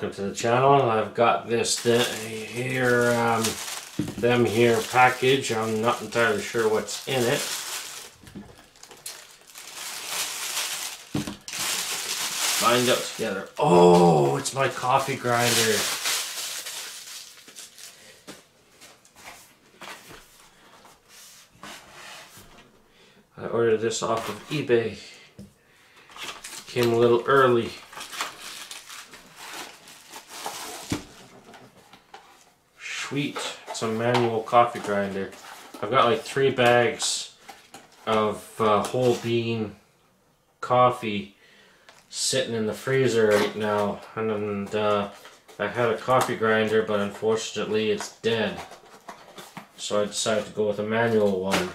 welcome to the channel. I've got this here package. I'm not entirely sure what's in it. Find out together. Oh, it's my coffee grinder. I ordered this off of eBay. Came a little early. Sweet. It's a manual coffee grinder. I've got like 3 bags of whole bean coffee sitting in the freezer right now, and I had a coffee grinder, but unfortunately it's dead, so I decided to go with a manual one.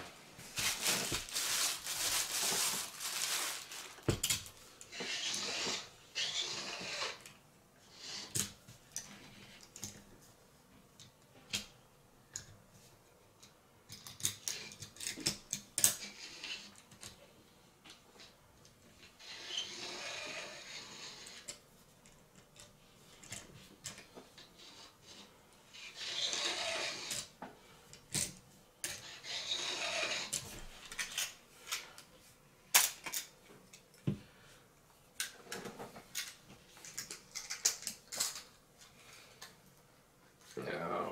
Now,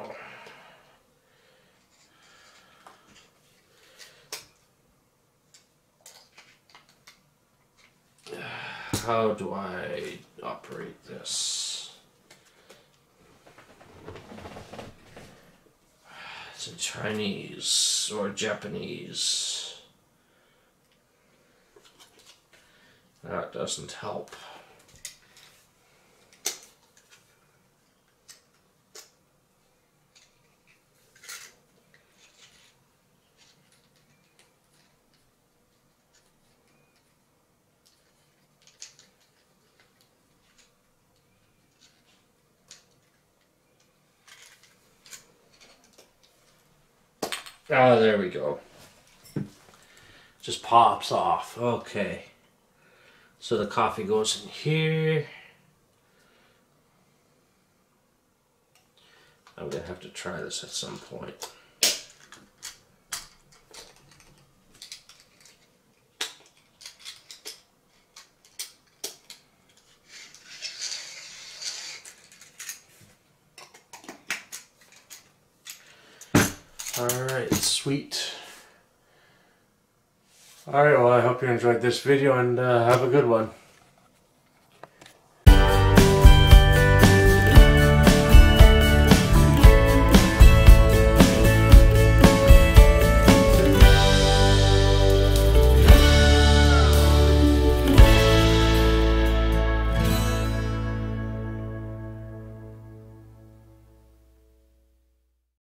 how do I operate this? It's in Chinese or Japanese. That doesn't help. Ah, there we go. Just pops off. Okay. So the coffee goes in here. I'm going to have to try this at some point. Alright, sweet. Alright, well, I hope you enjoyed this video, and have a good one.